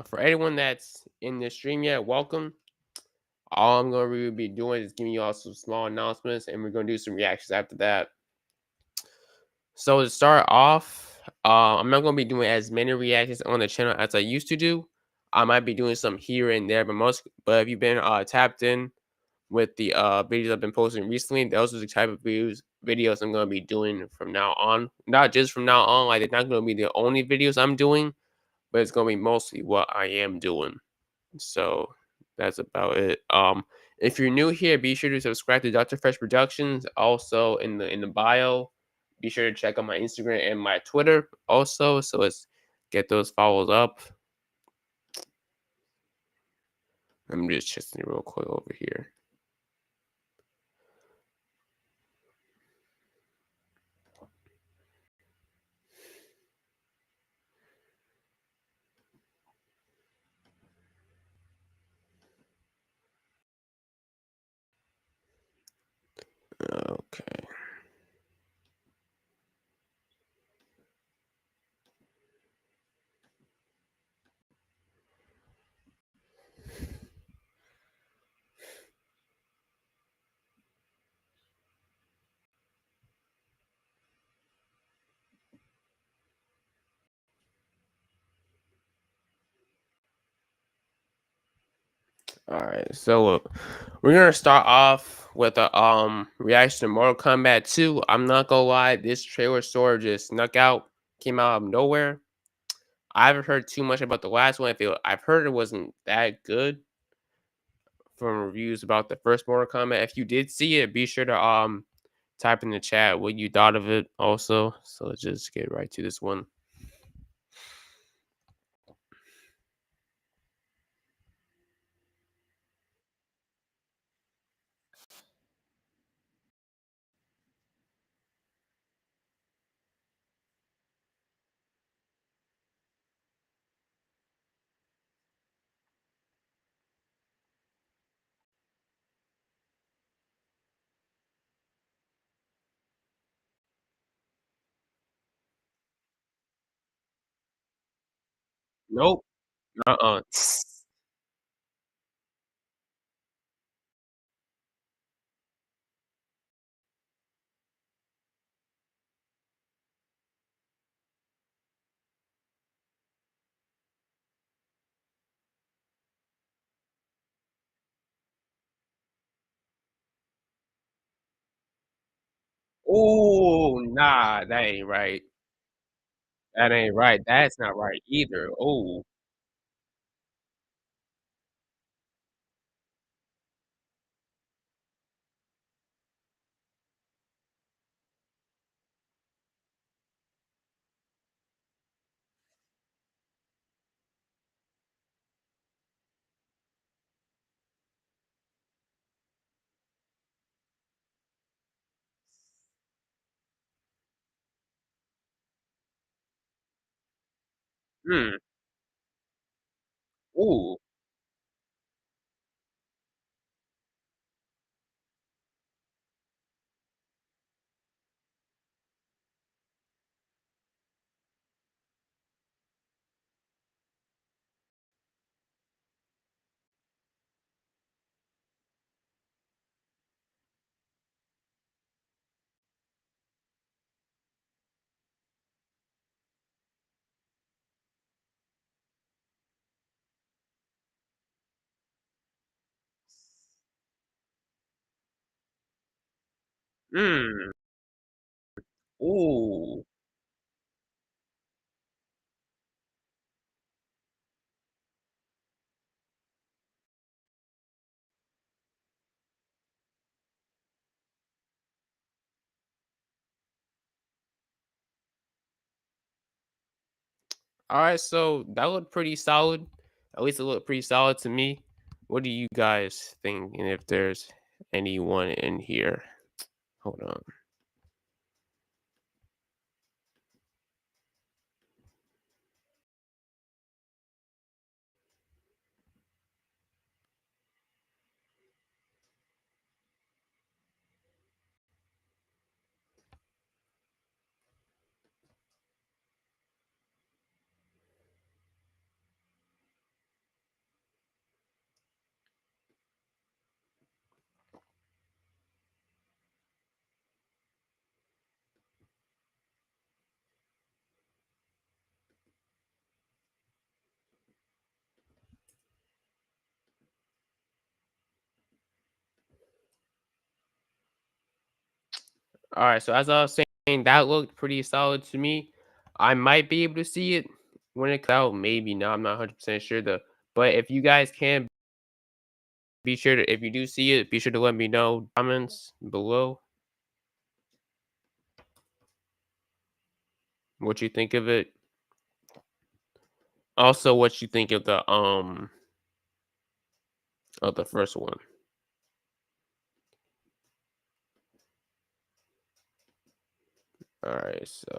for anyone that's in the stream yet, welcome. All I'm gonna really be doing is giving you all some small announcements, and we're gonna do some reactions after that. So to start off, I'm not gonna be doing as many reactions on the channel as I used to do. I might be doing some here and there, but if you've been tapped in with the videos I've been posting recently, those are the type of videos I'm gonna be doing from now on. Not just from now on, like they're not gonna be the only videos I'm doing, but it's gonna be mostly what I am doing. So that's about it. If you're new here, be sure to subscribe to Dr. Fresh Productions. Also in the bio, be sure to check out my Instagram and my Twitter also. So let's get those follows up. Let me just check it real quick over here. Okay. All right. So we're gonna start off with a reaction to Mortal Kombat 2. I'm not gonna lie, this trailer sort of just snuck out, came out of nowhere. I haven't heard too much about the last one. I've heard it wasn't that good from reviews about the first Mortal Kombat. If you did see it, be sure to type in the chat what you thought of it also. So let's just get right to this one. Nope. Uh-uh. Oh, nah, that ain't right. That ain't right. That's not right either. Oh. Hmm. Ooh. Hmm. Ooh. All right, so that looked pretty solid. At least it looked pretty solid to me. What do you guys think? And if there's anyone in here, hold on. All right, so as I was saying, that looked pretty solid to me. I might be able to see it when it comes out, maybe not. I'm not 100% sure though. But if you guys can, be sure to, if you do see it, be sure to let me know comments below what you think of it. Also, what you think of the first one. All right, so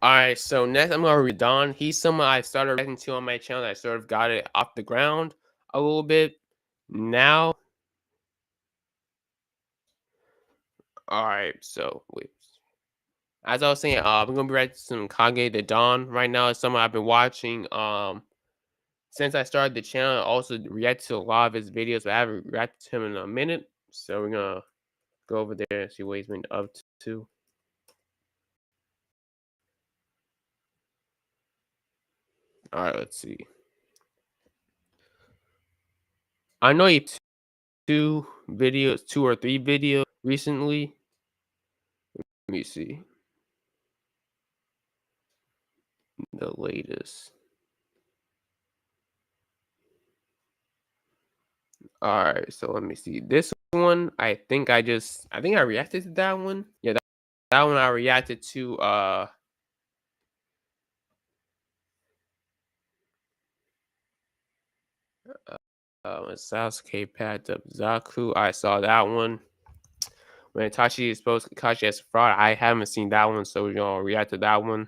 all right, so next I'm gonna read Don. He's someone I started reacting to on my channel. I sort of got it off the ground a little bit. Now, all right, so wait. As I was saying, I'm gonna be reacting to some Kage the Don right now. It's someone I've been watching since I started the channel. I also react to a lot of his videos, but I haven't reacted to him in a minute. So we're gonna go over there and see what he's been up to. All right, let's see. I know he two or three videos recently. Let me see the latest. All right, so let me see this one. I think I reacted to that one. Yeah, that one I reacted to. Sasuke packed up Zaku. I saw that one. When Itachi exposed Kakashi as a fraud, I haven't seen that one, so we're gonna react to that one.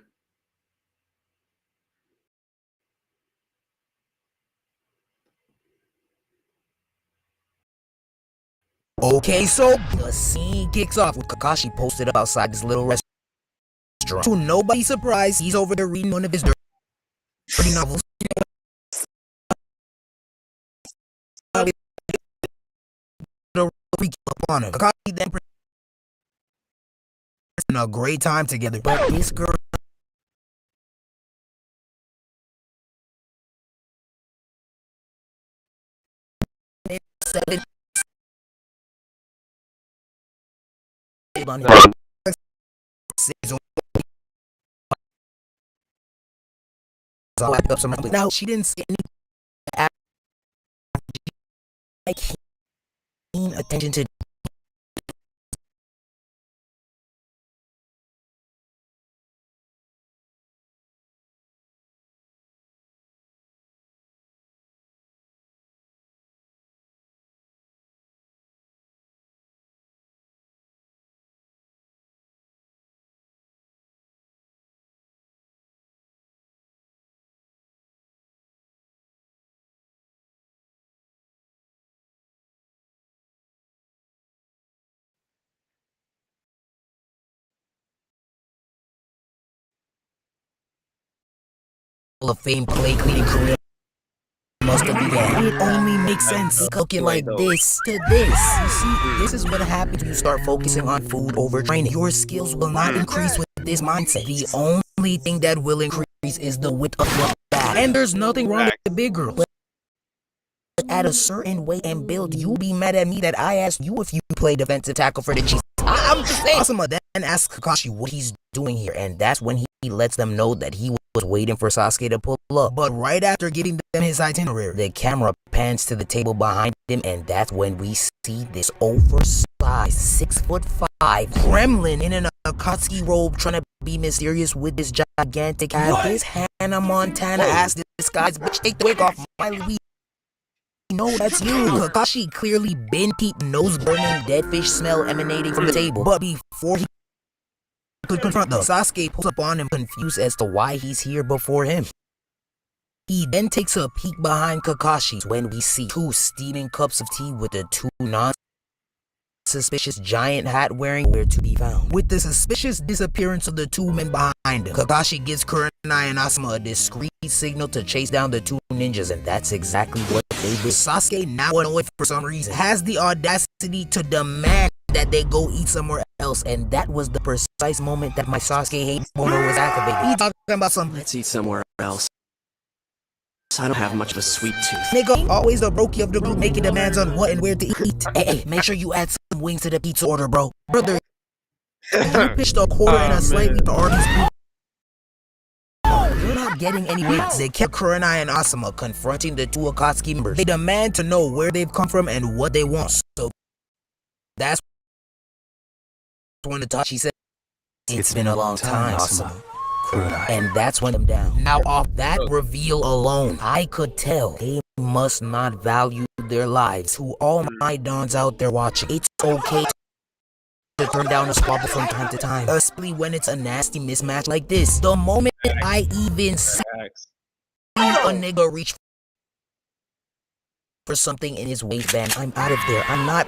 Okay, so the scene kicks off with Kakashi posted up outside this little restaurant. To nobody's surprise, he's over there reading one of his dirty novels. Upon him. Kakashi then a great time together, but this girl seven. Now she didn't say any like paying attention to Hall of Fame play cleaning career. Must have began. It only makes sense cooking like this to this. You see, this is what happens when you start focusing on food over training. Your skills will not increase with this mindset. The only thing that will increase is the width of your back. And there's nothing wrong with the big girl. But at a certain weight and build, you'll be mad at me that I asked you if you play defensive tackle for the Chiefs. I'm just saying. Asuma then asks Kakashi what he's doing here, and that's when he lets them know that he was waiting for Sasuke to pull up. But right after giving them his itinerary, the camera pans to the table behind him, and that's when we see this oversized 6'5" gremlin in an Akatsuki robe trying to be mysterious with this gigantic hat. This Hannah Montana ass disguise, bitch, take the wig off my Louis. No, that's you. Kakashi clearly been peeped nose burning dead fish smell emanating from the table. But before he could confront them, Sasuke pulls up on him, confused as to why he's here before him. He then takes a peek behind Kakashi when we see two steaming cups of tea with the two non-suspicious giant hat wearing where to be found. With the suspicious disappearance of the two men behind him, Kakashi gives Kurenai and Asuma a discreet signal to chase down the two ninjas, and that's exactly what they did. Sasuke, now annoyed for some reason, has the audacity to demand that they go eat somewhere else, and that was the precise moment that my Sasuke hate boner was activated. He talking about some let's eat somewhere else. I don't have much of a sweet tooth. Nigga, always the brokey of the group making demands on what and where to eat. Hey, make sure you add some wings to the pizza order, bro. Brother, you pitched a quarter and a slightly to Arby's. You're not getting any wings. They kept Kurenai and Asuma confronting the two Akatsuki members. They demand to know where they've come from and what they want. So that's when Itachi said, "It's been a long time, Asuma." And that's when I'm down. Now off that reveal alone, I could tell they must not value their lives. To all my dons out there watching, it's okay to turn down a squabble from time to time, especially when it's a nasty mismatch like this. The moment I even see a nigga reach for something in his waistband, I'm out of there. I'm not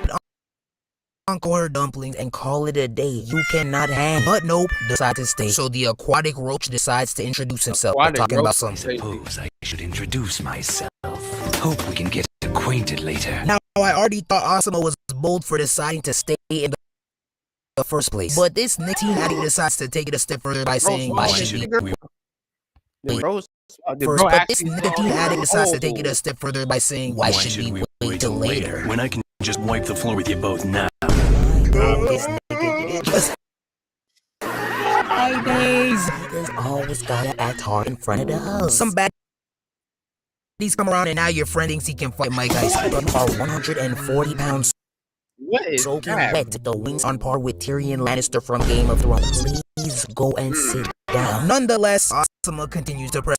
Uncle her dumplings and call it a day. You cannot hang. But nope, decide to stay. So the aquatic roach decides to introduce himself by talking about something. Suppose I should introduce myself. Hope we can get acquainted later. Now, I already thought Asuma was bold for deciding to stay in the first place. But this teen addict decides to take it a step further by saying, "Why should we first?" But this teen addict decides to take it a step further by saying, "Why should we wait till later? When I can just wipe the floor with you both now." This nigga just niggas always gotta act hard in front of the house. Some bad these come around and now your friend thinks he can fight Mike Tyson. But are 140 pounds What is soaking that? wet, the wings on par with Tyrion Lannister from Game of Thrones. Please go and sit down. Nonetheless, Asuma continues to press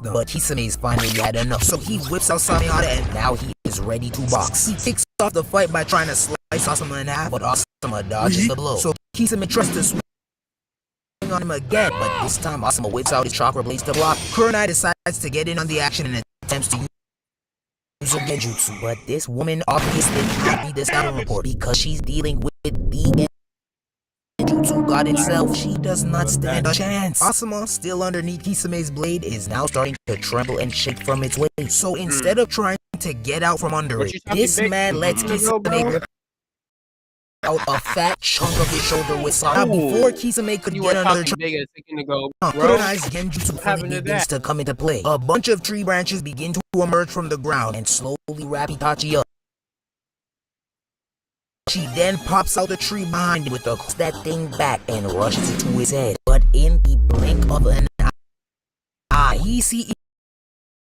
them, but Kisame's finally had enough. So he whips out Samehada and now he is ready to box. He kicks off the fight by trying to slice Asuma in half, but Asuma dodges the blow. So Kisame trusts to swing on him again, but this time Asuma whips out his chakra blades to block. Kurenai decides to get in on the action and attempts to use a genjutsu, but this woman obviously can't be the scouting report because she's dealing with the genjutsu god itself. She does not stand a chance. Asuma, still underneath Kisame's blade, is now starting to tremble and shake from its weight. So instead of trying to get out from under it, this man lets Kisame rip out a fat chunk of his shoulder with Sara. Now before Kisame could get another Kurenai's genjutsu fully begins to come into play. A bunch of tree branches begin to emerge from the ground and slowly wrap Itachi up. She then pops out the tree behind him with that thing back and rushes it to his head. But in the blink of an eye, he sees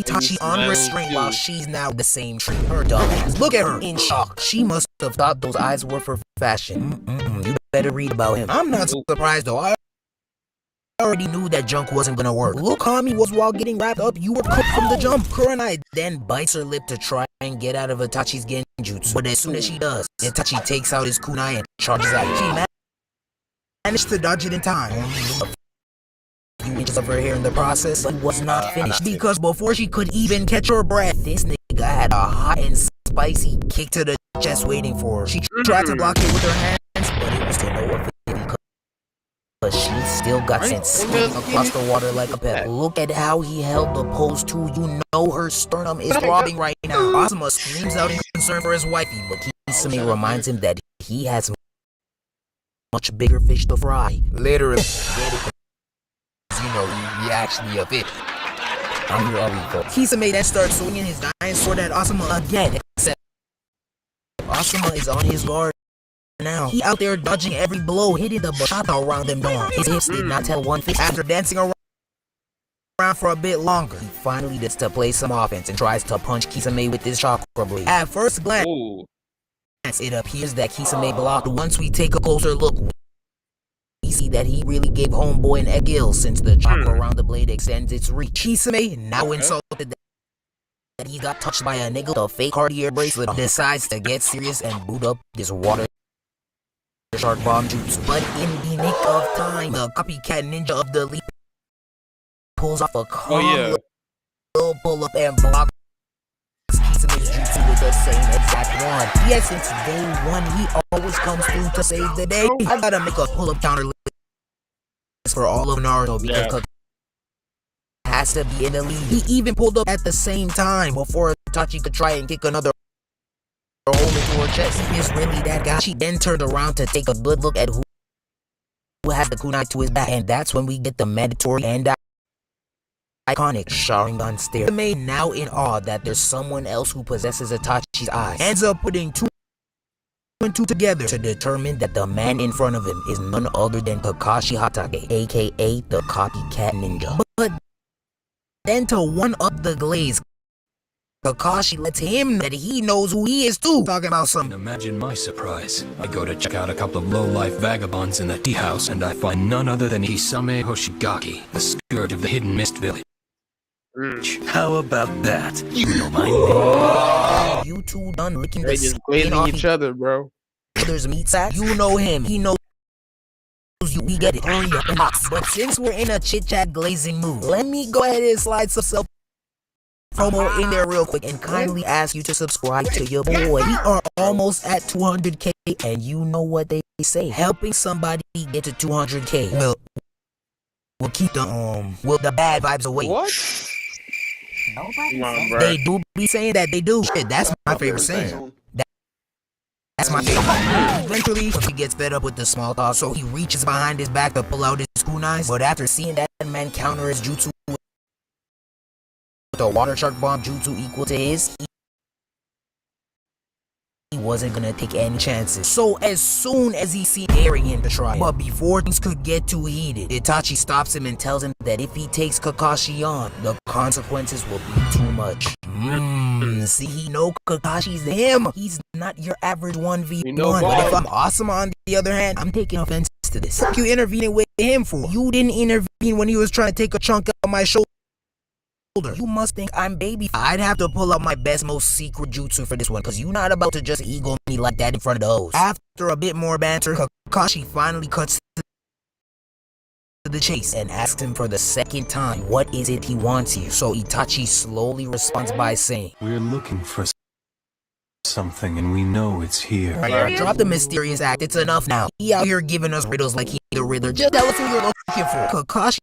Itachi unrestrained while she's now the same tree. Her dumbass. Look at her in shock. She must have thought those eyes were for fashion. You better read about him. I'm not surprised though. I already knew that junk wasn't gonna work. Look how he was while getting wrapped up. You were cooked from the jump. Kurenai then bites her lip to try and get out of Itachi's genjutsu. But as soon as she does, Itachi takes out his kunai and charges at her. She managed to dodge it in time. A few inches of her hair in the process, but was not finished because before she could even catch her breath, this nigga had a hot and spicy kick to the chest waiting for her. She tried to block it with her hands, but it was to no avail because she still got sent skidding across the water like a pebble. Look at how he held the pose too. You know her sternum is throbbing right now. Asuma screams out in concern for his wifey, but Kisame reminds him that he has much bigger fish to fry. Literally. You know, he actually a bit. I'm here already, folks. Kisame then starts swinging his giant sword at Asuma again, except Asuma is on his guard now. He out there dodging every blow, hitting the bachata around them down. His hips did not tell one thing. After dancing around for a bit longer, he finally gets to play some offense and tries to punch Kisame with his chakra blade. At first glance, it appears that Kisame blocked. Once we take a closer look, we see that he really gave homeboy an egg ill since the chakra around the blade extends its reach. Kisame, now insulted that he got touched by a nigga with a fake Cartier bracelet, decides to get serious and boot up this water shark bomb jutsu. But in the nick of time, the copycat ninja of the leap pulls off a calm little pull up and blocks Kisame's jutsu with the same exact one. Yes, since day one, he always comes through to save the day. I gotta make a pull-up counter list for all of Naruto because has to be in the lead. He even pulled up at the same time before Itachi could try and kick another hole into her chest. He is really that guy. She then turned around to take a good look at who has the kunai to his back, and that's when we get the mandatory end iconic Sharingan stare. May now in awe that there's someone else who possesses Itachi's eyes. Ends up putting two and two together to determine that the man in front of him is none other than Kakashi Hatake, aka the copycat ninja. But then to one up the glaze, Kakashi lets him know that he knows who he is too. Talking about some. Imagine my surprise. I go to check out a couple of low-life vagabonds in the tea house, and I find none other than Hisame Hoshigaki, the scourge of the Hidden Mist Village. How about that? You know my name. You two done licking They the just skin glazing off each other, bro. other's meat sack. You know him. He knows you. We get it. Hurry up and box. But since we're in a chit-chat glazing mood, let me go ahead and slide some self promo in there real quick and kindly ask you to subscribe to your boy. We are almost at 200k, and you know what they say. Helping somebody get to 200k will keep the bad vibes away. What? Come on, bro. They do be saying that they do. Shit, that's my favorite saying. That's my favorite. Eventually, he gets fed up with the small talk, so he reaches behind his back to pull out his kunais. But after seeing that man counter his jutsu with a water shark bomb jutsu equal to his, he wasn't gonna take any chances. So as soon as he sees daring him to try it, but before things could get too heated, Itachi stops him and tells him that if he takes Kakashi on, the consequences will be too much. See, he know Kakashi's him. He's not your average 1v1. But if I'm awesome on the other hand, I'm taking offense to this. What you intervening with him for? You didn't intervene when he was trying to take a chunk out of my shoulder. You must think I'm baby. I'd have to pull out my best, most secret jutsu for this one, cause you're not about to just ego me like that in front of the host. After a bit more banter, Kakashi finally cuts to the chase and asks him for the second time, what is it he wants here? So Itachi slowly responds by saying, We're looking for something, and we know it's here. Alright, drop the mysterious act, it's enough now. He out here giving us riddles like he the Riddler. Just tell us who you're looking for. Kakashi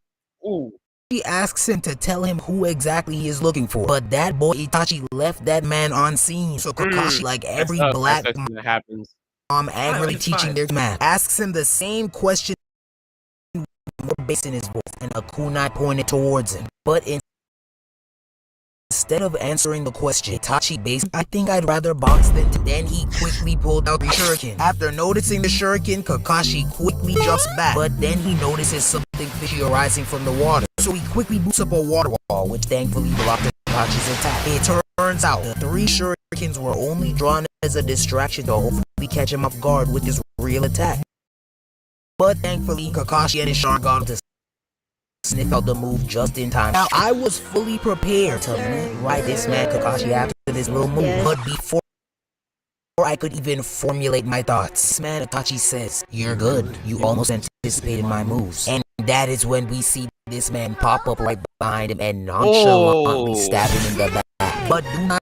asks him to tell him who exactly he is looking for, but that boy Itachi left that man on scene. So Kakashi, like every black mom angrily teaching their math, asks him the same question more based in his voice, and a kunai pointed towards him. But instead of answering the question, Itachi basically, I think I'd rather box than then he quickly pulled out the shuriken. After noticing the shuriken, Kakashi quickly jumps back, but then he notices something fishy arising from the water. So he quickly boosts up a water wall, which thankfully blocked Itachi's attack. It turns out the 3 shurikens were only drawn as a distraction to hopefully catch him off guard with his real attack. But thankfully, Kakashi and his Sharingan to sniff out the move just in time. Now, I was fully prepared to ride this man Kakashi after this little move, but before I could even formulate my thoughts, this man Itachi says, "You're good. You almost anticipated my moves." And that is when we see this man pop up right behind him and nonchalantly stab him in the back. But do not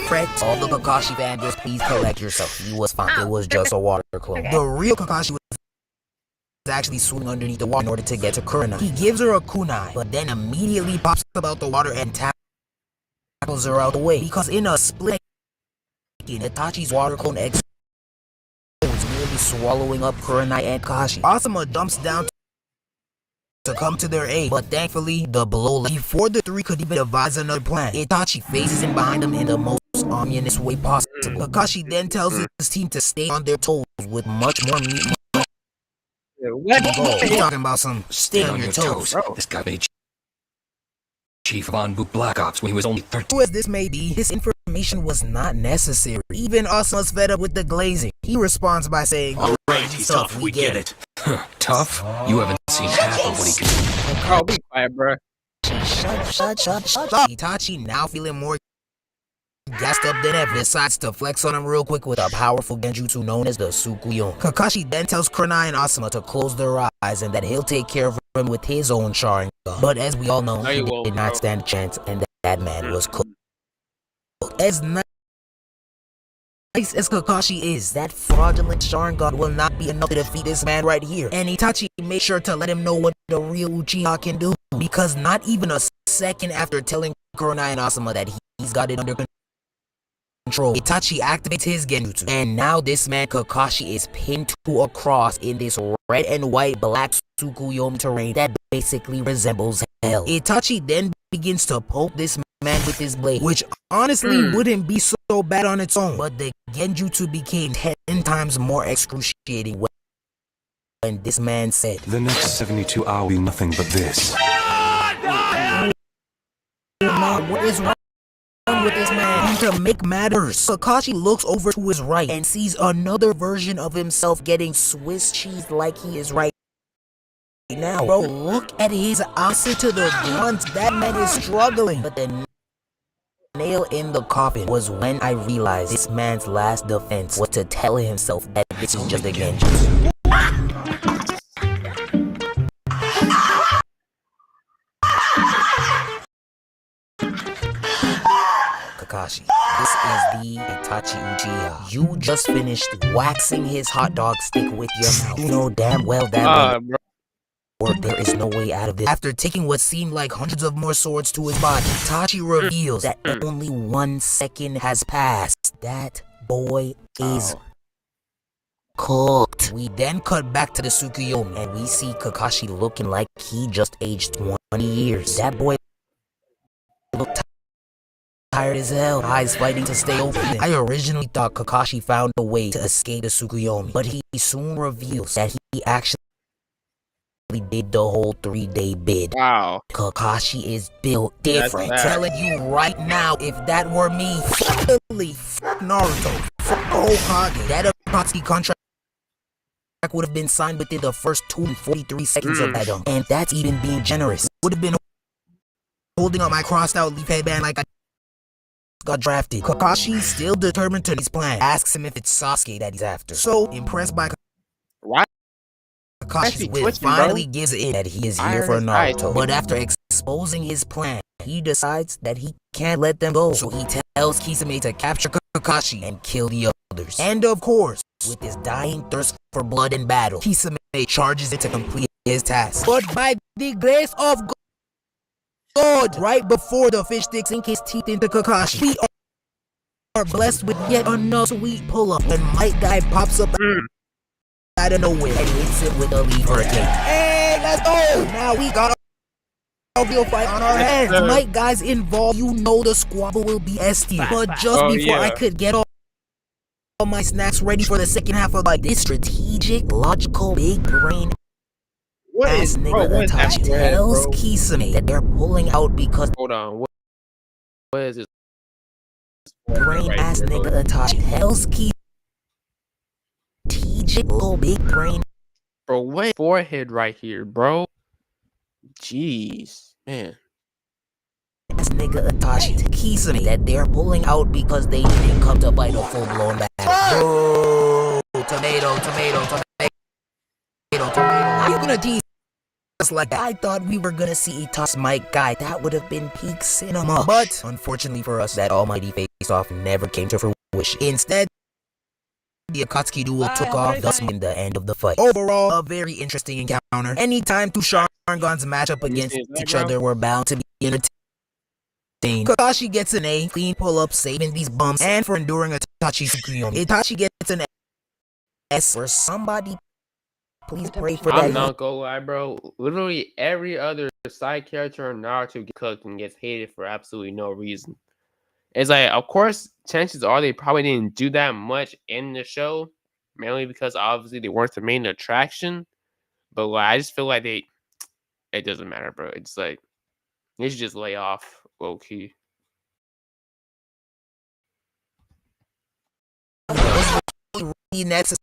fret. All the Kakashi fans, just please correct yourself. He was fine. It was just a water clone. The real Kakashi was actually swimming underneath the water in order to get to Kurenai. He gives her a kunai, but then immediately pops up out the water and tackles her out the way, because in a split second, Itachi's water clone explodes, nearly swallowing up Kurenai and Kakashi. Asuma jumps down to come to their aid, but thankfully the blow before the 3 could even devise another plan. Itachi faces him behind him in the most ominous way possible. Kakashi then tells his team to stay on their toes with much more meat. What? You're talking about some stay on your toes. This guy made Chief of Anbu Black Ops when he was only 13. Who as this may be, his information was not necessary. Even Asuma's fed up with the glazing. He responds by saying, Alright, he's tough, we get it. Tough? You haven't seen half of what he can do. Carl, be quiet, bro. Shut. Itachi, now feeling more gassed up than ever, decides to flex on him real quick with a powerful genjutsu known as the Tsukuyon. Kakashi then tells Kurenai and Asuma to close their eyes and that he'll take care of him with his own Sharingan. But as we all know, he did not stand a chance, and that man was cooked. As nice as Kakashi is, that fraudulent Sharingan will not be enough to defeat this man right here. And Itachi made sure to let him know what the real Uchiha can do, because not even a second after telling Kurenai and Asuma that he's got it under control, control. Itachi activates his Genjutsu, and now this man Kakashi is pinned to a cross in this red and white black Tsukuyomi terrain that basically resembles hell. Itachi then begins to poke this man with his blade, which honestly wouldn't be so bad on its own, but the Genjutsu became 10 times more excruciating when this man said, "The next 72 hours will be nothing but this." What is wrong with this man? And to make matters, Kakashi looks over to his right and sees another version of himself getting Swiss cheese like he is right now. Bro, look at his eyes to the grunt. That man is struggling. But the nail in the coffin was when I realized this man's last defense was to tell himself that this is just a Genjutsu. Kakashi, this is the Itachi Uchiha. You just finished waxing his hot dog stick with your mouth. You know damn well that there is no way out of this. After taking what seemed like hundreds of more swords to his body, Itachi reveals that only 1 second has passed. That boy is cooked. We then cut back to the Tsukuyomi, and we see Kakashi looking like he just aged 20 years. That boy looked tired as hell, eyes fighting to stay open. I originally thought Kakashi found a way to escape the Tsukuyomi, but he soon reveals that he actually did the whole 3-day bid. Wow. Kakashi is built different. Telling you right now, if that were me, Naruto, Hokage, that Akatsuki contract would have been signed within the first 2 and 43 seconds of that jump. And that's even being generous. Would have been holding up my crossed out leaf headband like I got drafted. Kakashi, still determined to his plan, asks him if it's Sasuke that he's after. So, impressed by Kakashi's wit, finally gives in that he is here for Naruto. But after exposing his plan, he decides that he can't let them go. So he tells Kisame to capture Kakashi and kill the others. And of course, with his dying thirst for blood and battle, Kisame charges it to complete his task. But by the grace of God, right before the fish stick sink his teeth into Kakashi, we are blessed with yet another sweet pull-up, and Might Guy pops up out of nowhere and hits it with a leaf hurricane. Hey, let's go! Now we got a real fight on our hands. Might Guy's involved, you know the squabble will be ST. But just before I could get all my snacks ready for the second half of this strategic, logical, big brain ass nigga Itachi tells Kisame that they're pulling out because hold on, what is this? Brain ass nigga Itachi tells Kisame little big brain. Bro, what forehead right here, bro? Jeez, man. Ass nigga Itachi to Kisame that they're pulling out because they didn't come to fight a full blown battle. Tomato. How you gonna tease us like that? I thought we were gonna see Itachi's Might Guy. That would have been peak cinema. But unfortunately for us, that almighty face-off never came to fruition. Instead, the Akatsuki duel took off, thus in the end of the fight. Overall, a very interesting encounter. Anytime two Sharingans match up against each other, we're bound to be entertained. Kakashi gets an A, clean pull-up, saving these bumps, and for enduring Itachi Tsukuyomi. Itachi gets an S. For somebody, please pray for that. I'm not gonna lie, bro. Literally every other side character in Naruto gets cooked and gets hated for absolutely no reason. It's like, of course, chances are they probably didn't do that much in the show, mainly because obviously they weren't the main attraction. But I just feel like it doesn't matter, bro. It's like they should just lay off low key. Necessary.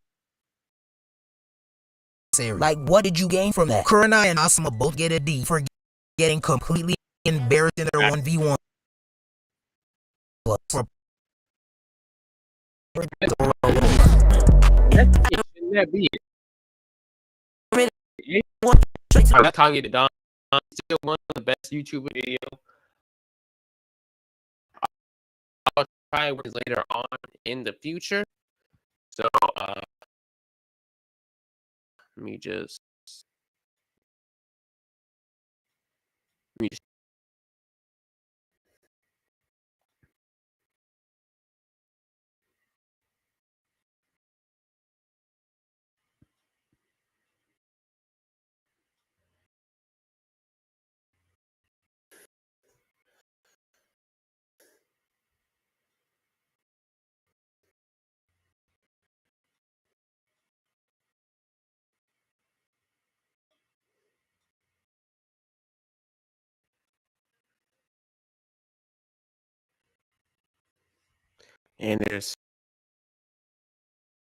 Like, what did you gain from that? Kurenai and Asuma both get a D for getting completely embarrassed in their 1v1. For That be that Kanye the Don still one of the best YouTube video. I'll try it later on in the future. So let me just and there's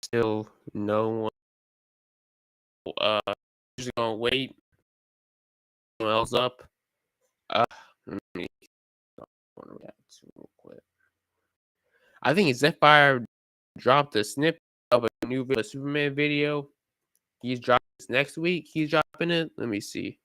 still no one. Just gonna wait. Someone else up. Let me real quick. I think Zephyr dropped a snippet of a new Superman video. He's dropping this next week. He's dropping it. Let me see.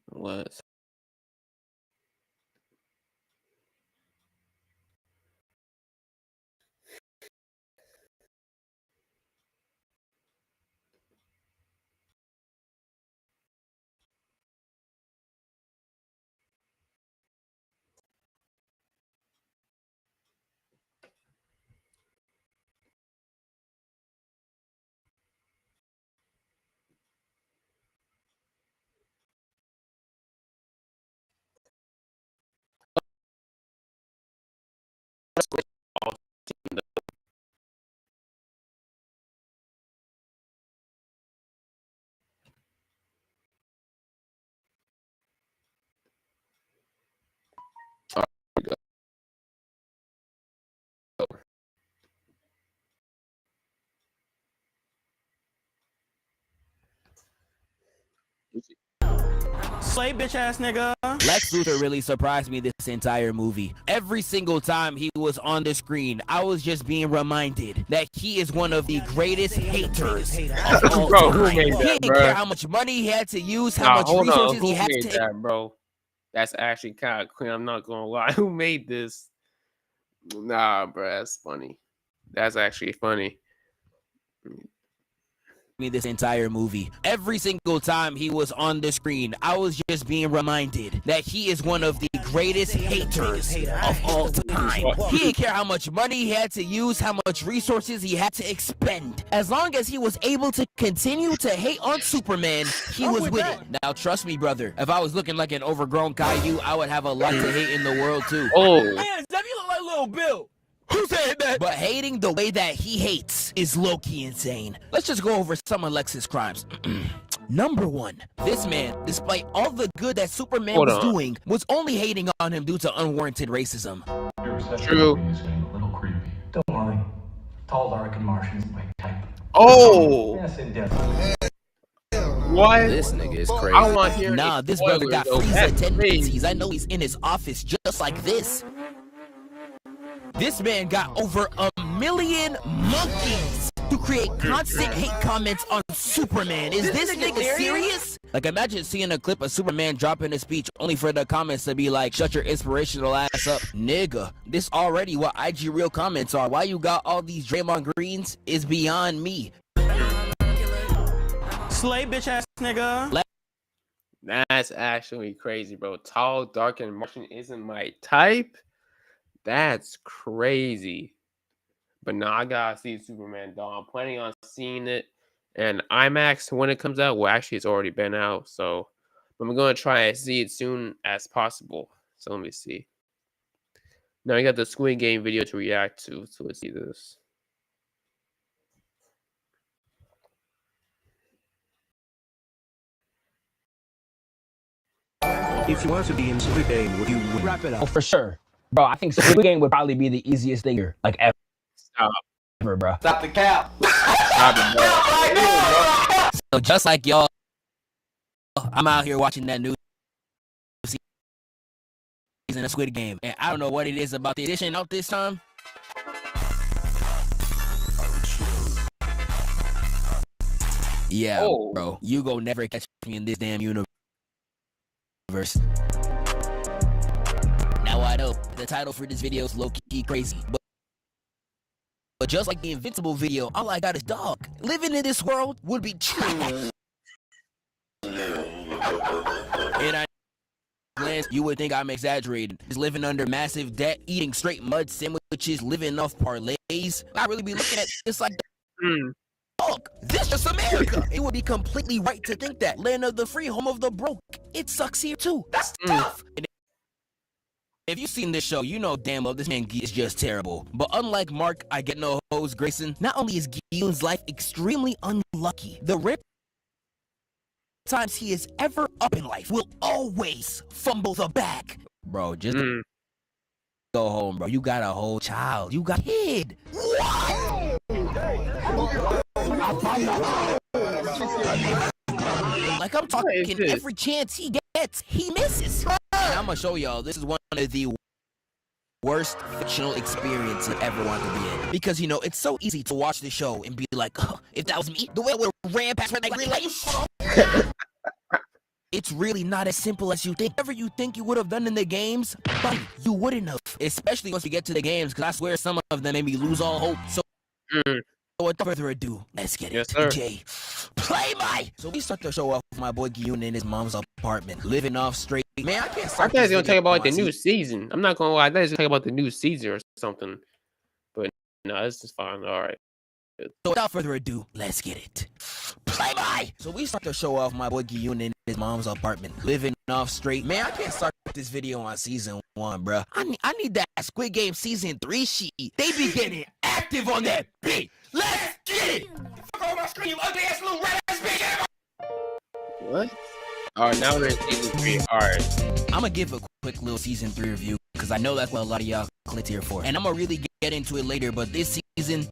What? Slay bitch ass nigga. Lex Luthor really surprised me this entire movie. Every single time he was on the screen, I was just being reminded that he is one of the greatest haters of all Bro, time. who made He that, didn't bro? care how much money he had to use, how Nah, much hold on. resources Who he had made to. that, bro? That's actually kind of clean. I'm not gonna lie. Who made this? Nah, bro, that's funny. That's actually funny. Me this entire movie. Every single time he was on the screen, I was just being reminded that he is one of the greatest haters of all time. He didn't care how much money he had to use, how much resources he had to expend. As long as he was able to continue to hate on Superman, he was with it. Now trust me, brother, if I was looking like an overgrown Caillou, I would have a lot to hate in the world too. Oh, Man, Zeb, you look like Lil Bill. Who said that? But hating the way that he hates is low-key insane. Let's just go over some of Lex's crimes. Number 1, this man, despite all the good that Superman Hold was on. doing, was only hating on him due to unwarranted racism. true. It's getting a little creepy. Don't worry. Tall, dark, and Martian's my type. Oh, Yes, indeed. what? This nigga is crazy. I want to hear. Nah, any this brother got spoilers, though. Frieza That's tendencies. crazy. I know he's in his office just like this. This man got over 1 million monkeys to create constant hate comments on Superman. Is this nigga serious? Like, imagine seeing a clip of Superman dropping a speech only for the comments to be like, shut your inspirational ass up. Nigga, this already what IG real comments are. Why you got all these Draymond Greens is beyond me. Slay bitch ass nigga. That's actually crazy, bro. Tall, dark, and Martian isn't my type. That's crazy. But now I gotta see Superman Dawn. I'm planning on seeing it in IMAX when it comes out. Well, actually, it's already been out, so I'm gonna try and see it soon as possible. So let me see. Now we got the Squid Game video to react to. So let's see this. If you want to be in Squid Game, would you wrap it Oh, up? for sure. Bro, I think Squid Game would probably be the easiest thing here, like Stop. ever, bro. Stop it, bro. So just like y'all, I'm out here watching that new season of Squid Game, and I don't know what it is about the edition out this time. Yeah, Oh. bro, you go never catch me in this damn universe. Now I know the title for this video is low-key crazy, but just like the Invincible video, all I got is dog. Living in this world would be trash. And I glance, you would think I'm exaggerating. Just living under massive debt, eating straight mud sandwiches, living off parlays. I really be looking at this like, dog, this is America. It would be completely right to think that. Land of the free, home of the broke. It sucks here too. That's tough. And If you've seen this show, you know damn well this man Gi is just terrible. But unlike Mark, I get no hoes Grayson, not only is Gi-eun's life extremely unlucky, the rare times he is ever up in life will always fumble the bag. Bro, just go home, bro. You got a whole child. You got a kid. What? Like I'm talking, every chance he gets, he misses. And I'm gonna show y'all, this is one of the worst fictional experience I ever want to be in. Because, you know, it's so easy to watch the show and be like, oh, if that was me, the way I would have ran past red light. It's really not as simple as you think. Whatever you think you would have done in the games, buddy, you wouldn't have. Especially once you get to the games, because I swear some of them made me lose all hope. So, without further ado, let's get it. Jay, play my. So we start the show off with my boy Gi-eun in his mom's apartment, living off straight. Man, I can't. I thought he's gonna talk about like, the new season. I'm not gonna lie. I thought he's gonna talk about the new season or something. But no, this is fine. All right. So without further ado, let's get it. Play my. So we start the show off with my boy Gi-eun in his mom's apartment, living off straight. Man, I can't start this video on season 1, bruh. I need that Squid Game season 3 sheet. They be getting active on that beat. Let's get it. Fuck on my screen, you ugly ass little red ass bitch. What? All right, now we're in season 3. All right. I'm gonna give a quick little season 3 review because I know that's what a lot of y'all clicked here for, and I'm gonna really get into it later. But this season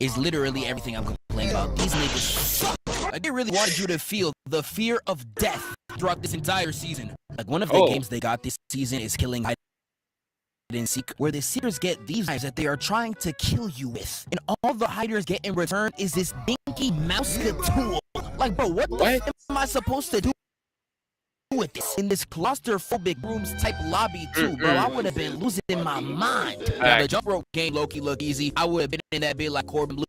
is literally everything I'm complaining about. These niggas suck. Like, they really wanted you to feel the fear of death throughout this entire season. Like, one of the games they got this season is killing hide and seek, where the seekers get these knives that they are trying to kill you with, and all the hiders get in return is this dinky mouse tool. Like, bro, what the f am I supposed to do with this in this claustrophobic rooms type lobby too, bro? I would have been losing my mind. Now, the jump rope game low-key look easy. I would have been in that bit like Corbin Blue.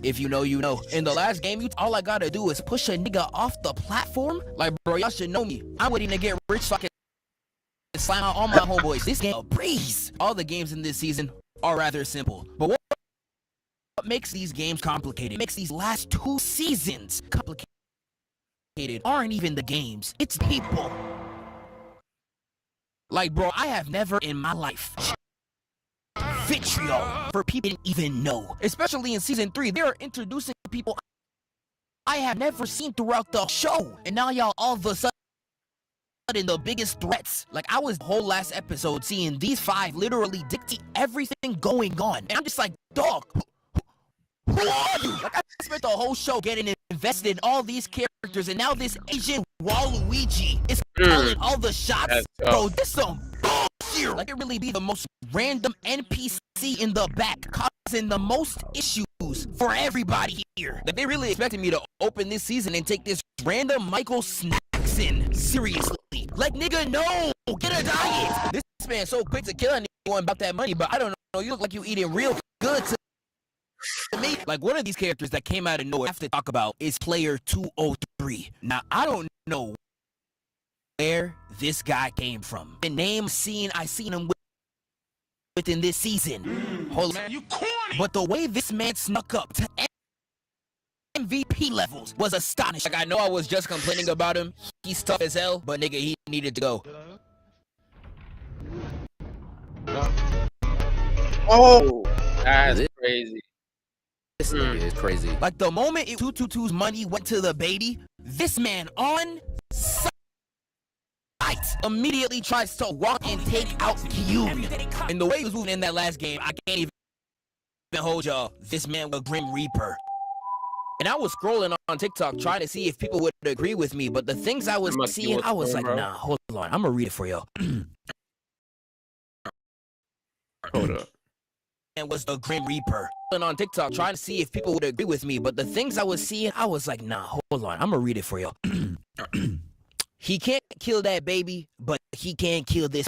If you know, you know. In the last game, all I gotta do is push a nigga off the platform. Like, bro, y'all should know me. I'm waiting to get rich so I can slam out all my homeboys. This game a breeze. All the games in this season are rather simple, but what makes these games complicated, makes these last 2 seasons complicated, aren't even the games, it's people. Like, bro, I have never in my life vitriol for people didn't even know. Especially in season 3, they are introducing people I have never seen throughout the show, and now y'all all of a sudden the biggest threats. Like, I was the whole last episode seeing these 5 literally dictate everything going on, and I'm just like, dog, who are you? Like, I spent the whole show getting invested in all these characters, and now this Asian Waluigi is calling all the shots. Bro, this some bullshit. Like, it really be the most random NPC in the back, causing the most issues for everybody here. Like, they really expected me to open this season and take this random Michael Snackson seriously. Like, nigga, no, get a diet. This man's so quick to kill anyone about that money, but I don't know, you look like you eating real good to me. Like, one of these characters that came out of nowhere I have to talk about is Player 203. Now, I don't know where this guy came from. The name I seen him within this season. Hold on, you corny. But the way this man snuck up to MVP levels was astonishing. Like, I know I was just complaining about him. He's tough as hell, but nigga, he needed to go. Oh, that's crazy. This nigga is crazy. Like, the moment 222's money went to the baby, this man on site immediately tries to walk and take out Gi-eun. And the way he was moving in that last game, I can't even hold y'all. This man was a Grim Reaper. And I was scrolling on TikTok trying to see if people would agree with me, but the things I was seeing, I was like, nah, hold on. I'm gonna read it for y'all. Hold up. And was the Grim Reaper. And on TikTok trying to see if people would agree with me, but the things I was seeing, I was like, nah, hold on. I'm gonna read it for y'all. He can't kill that baby, but he can kill this.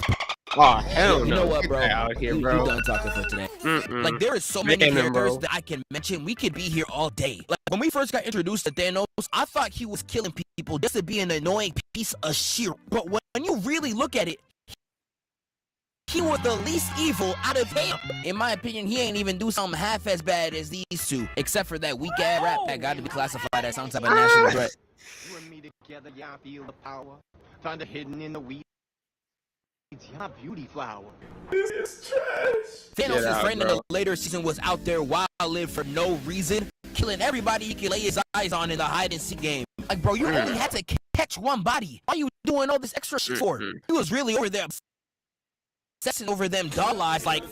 Oh, hell no. You know what, bro? Out here, we bro. done talking for today. Like, there is so many characters that I can mention. We could be here all day. Like, when we first got introduced to Thanos, I thought he was killing people just to be an annoying piece of shit. But when you really look at it, he was the least evil out of him. In my opinion, he ain't even do something half as bad as these two, except for that weak ass rap that got to be classified as some type of national threat. You and me together, yeah, I feel the power. Thunder hidden in the weeds. beauty flower. Thanos' friend in the later season was out there wilding for no reason, killing everybody he could lay his eyes on in the hide and seek game. Like, bro, you only had to catch one body. Why are you doing all this extra shit for? He was really over there obsessing over them doll lives. Like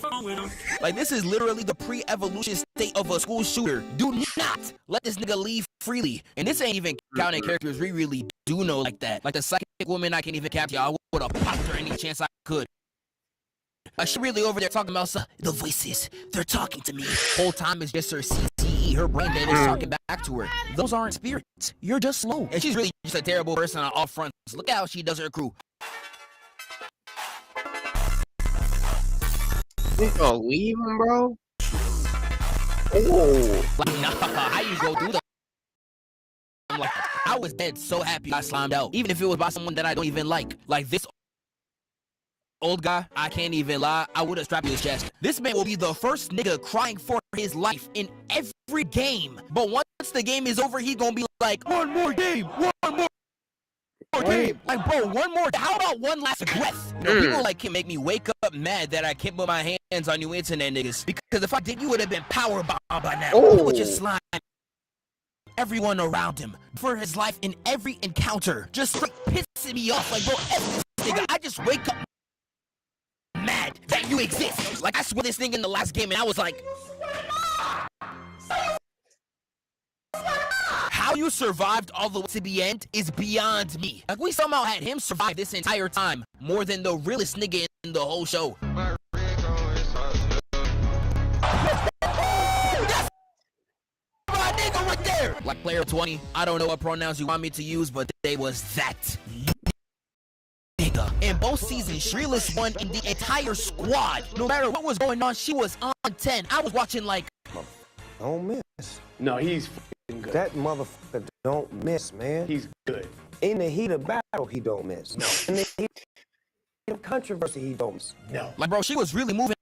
this is literally the pre-evolution state of a school shooter. Do not let this nigga leave freely. And this ain't even counting characters we really do know like that. Like the psychic woman I can't even capture. I would have popped her any chance I could. She really over there talking about the voices. They're talking to me. Whole time is just her CTE. Her brain dead is talking back to her. Those aren't spirits. You're just slow. And she's really just a terrible person on all fronts. Look at how she does her crew. You gonna leave him, bro? Oh, Like, nah, how you go do that? I'm like, I was dead so happy I slimed out. Even if it was by someone that I don't even like. Like this old guy, I can't even lie, I would have strapped his chest. This man will be the first nigga crying for his life in every game. But once the game is over, he gonna be like, one more game, one more game. Like, bro, one more. How about one last breath? You know, people like can make me wake up mad that I can't put my hands on you internet niggas. Because if I did, you would have been power bombed by now. He would just slime everyone around him for his life in every encounter. Just straight pissing me off. Like, bro, F this nigga. I just wake up mad that you exist. Like, I swear this thing in the last game and I was like, how you survived all the way to the end is beyond me. Like, we somehow had him survive this entire time more than the realest nigga in the whole show. That's my nigga right there. Like player 20, I don't know what pronouns you want me to use, but they was that nigga. In both seasons, Shreeless won in the entire squad. No matter what was going on, she was on 10. I was watching like, Don't miss. No, he's f***ing good. That motherfucker don't miss, man. He's good. In the heat of battle, he don't miss. No. In the heat of controversy, he don't miss. No. like, bro, she was really moving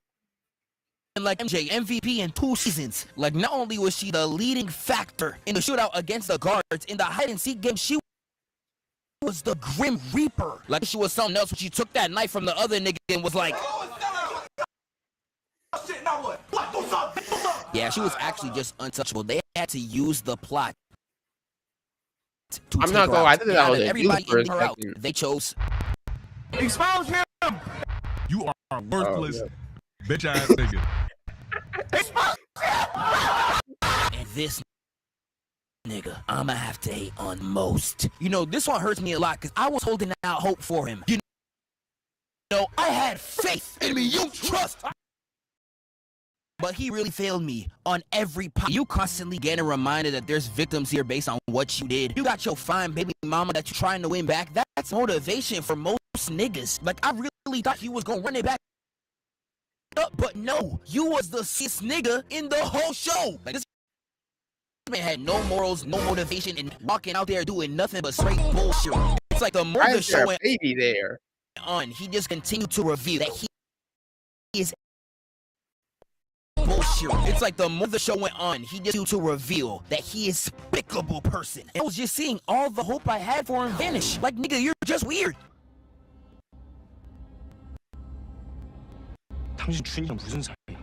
like MJ, MVP in 2 seasons. Like, not only was she the leading factor in the shootout against the guards, in the hide and seek game, she was the Grim Reaper. Like, she was something else when she took that knife from the other nigga and was like, yeah, she was actually just untouchable. They had to use the plot to I'm take not her gonna out. lie, I think that Out was of a everybody for a in her out, second. they chose Expose him! You are worthless, bitch ass nigga. and this nigga I'ma have to hate on most. You know, this one hurts me a lot because I was holding out hope for him. You know, I had faith in me, you trust. But he really failed me on every part. You constantly getting reminded that there's victims here based on what you did. You got your fine baby mama that you're trying to win back. That's motivation for most niggas. Like, I really thought he was gonna run it back up, but no, you was the sis nigga in the whole show. Like, this man had no morals, no motivation, and walking out there doing nothing but straight bullshit. It's like the more Why the is there show a baby there? went on, he just continued to reveal that he is bullshit. It's like the more the show went on, he just continued to reveal that he is a despicable person. And I was just seeing all the hope I had for him vanish. Like, nigga, you're just weird. 당신 준이랑 무슨 사이야?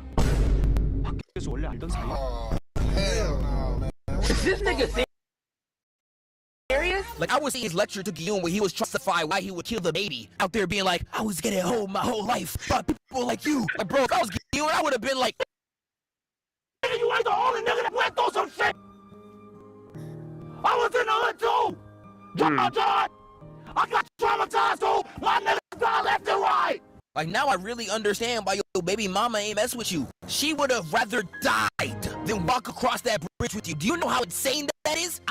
밖에서 원래 알던 사이야? Is this nigga serious? Like, I was seeing his lecture to Guillaume where he was trying to justify why he would kill the baby. Out there being like, I was getting home my whole life by people like you. Like, bro, if I was Guillaume, I would have been like, you ain't the only nigga that went through some shit. I was in the hood too. Traumatized. I got traumatized too. My niggas got left and right. Like, now I really understand why your baby mama ain't mess with you. She would have rather died than walk across that bridge with you. Do you know how insane that is?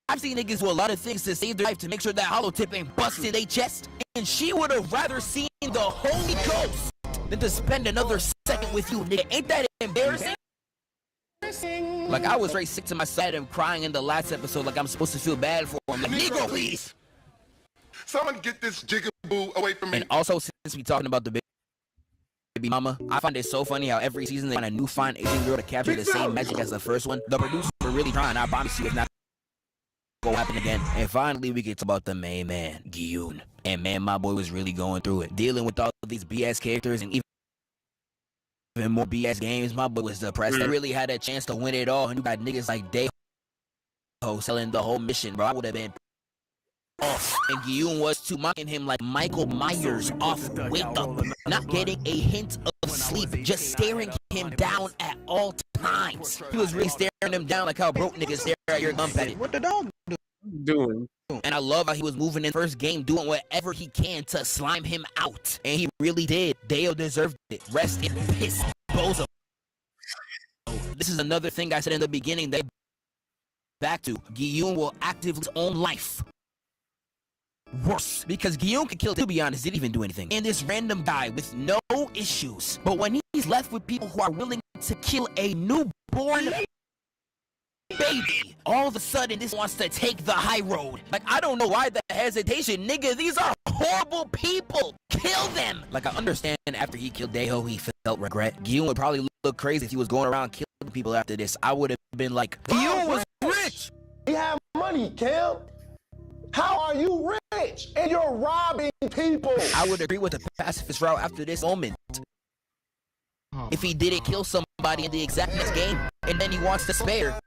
I've seen niggas do a lot of things to save their life to make sure that hollow tip ain't busted their chest. And she would have rather seen the Holy Ghost than to spend another second with you, nigga. Ain't that embarrassing? Like, I was very sick to my side of him crying in the last episode like I'm supposed to feel bad for him. Like, Negro, please! Someone get this jigaboo away from me. And also, since we talking about the baby mama, I find it so funny how every season they find a new fine Asian girl to capture the same magic as the first one. The producers were really trying. I promise you, it's not gonna happen again. And finally, we get to about the main man, Gyun. And man, my boy was really going through it, dealing with all of these BS characters and even more BS games. My boy was depressed. They really had a chance to win it all, and you got niggas like Daeho selling the whole mission, bro. I would have been off. And Gyun was too, mocking him like Michael Myers off Wake Up, not getting a hint of sleep, just staring him down at all times. He was really staring him down like how broke niggas stare at your gum packet. What the dog doing? And I love how he was moving in the first game, doing whatever he can to slime him out. And he really did. Daeho deserved it. Rest in piss, bozo. This is another thing I said in the beginning that back to. Gyun will actively his own life. Worse, because Gyun could kill, to be honest, didn't even do anything. And this random guy with no issues. But when he's left with people who are willing to kill a newborn baby, all of a sudden this wants to take the high road. Like, I don't know why the hesitation, nigga. These are horrible people. Kill them. Like, I understand after he killed Daeho, he felt regret. Gyun would probably look crazy if he was going around killing people after this. I would have been like, Gyun was rich. He had money, Cam. How are you rich and you're robbing people? I would agree with the pacifist route after this moment. If he didn't kill somebody in the exact next game, and then he wants to spare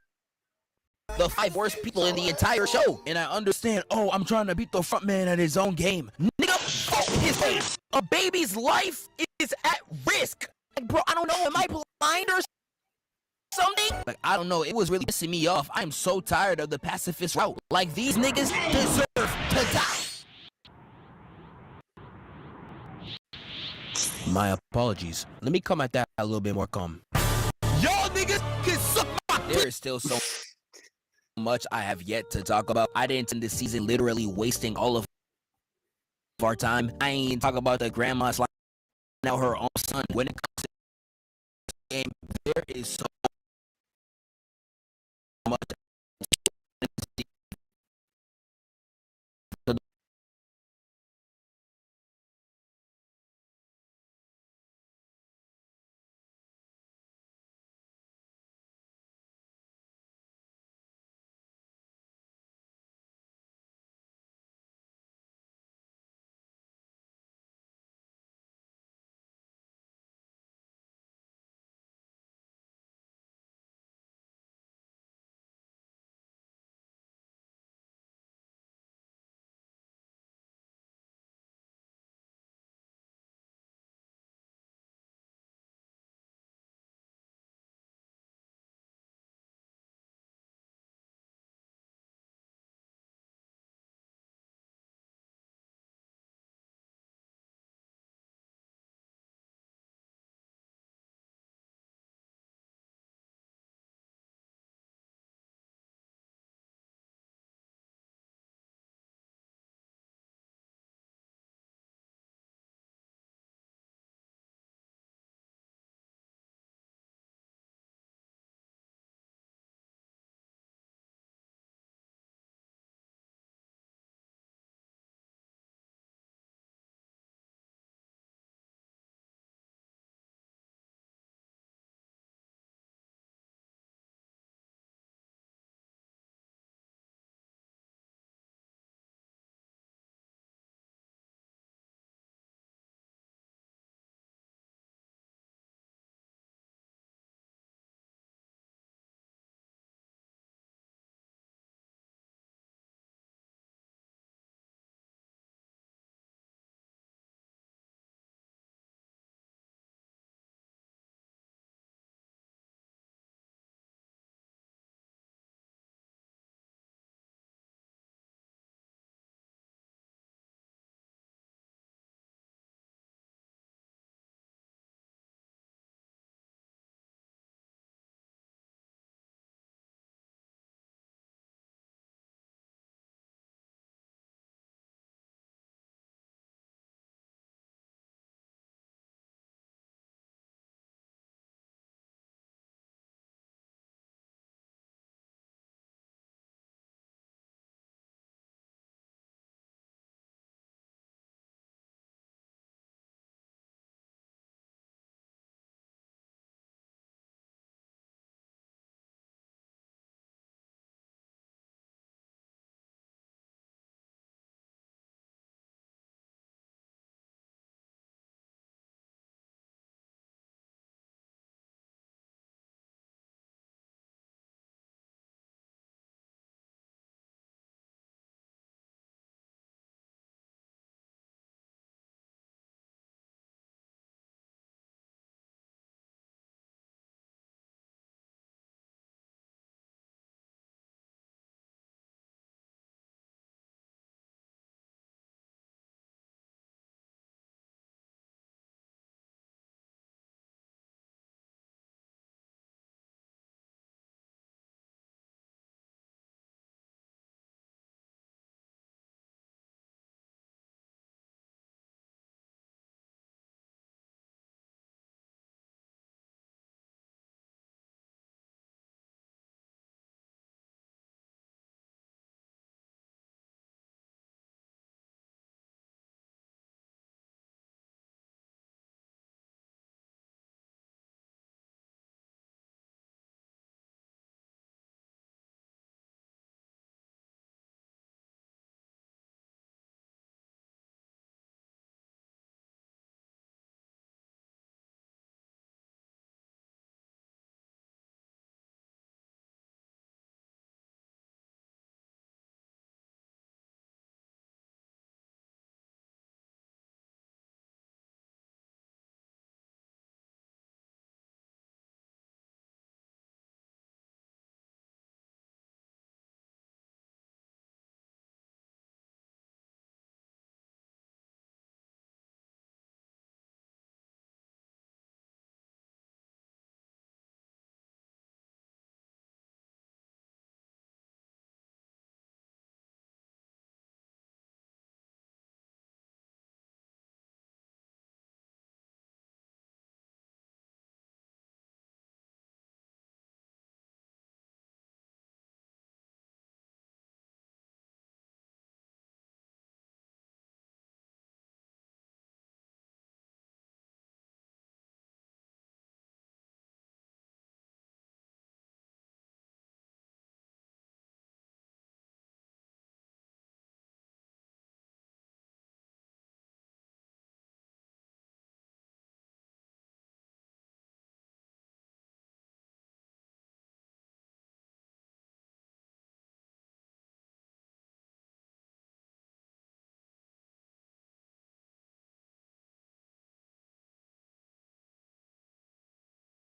the 5 worst people in the entire show. And I understand, oh, I'm trying to beat the front man at his own game. Nigga, fuck his game. A baby's life is at risk. Like, bro, I don't know, am I blind or something? Like, I don't know, it was really pissing me off. I'm so tired of the pacifist route. Like, these niggas deserve to die. My apologies. Let me come at that a little bit more calm. Y'all niggas can suck my dick. There is still so much I have yet to talk about. I didn't end this season literally wasting all of our time. I ain't talk about the grandma sliding out her own son. When it comes to the game, there is so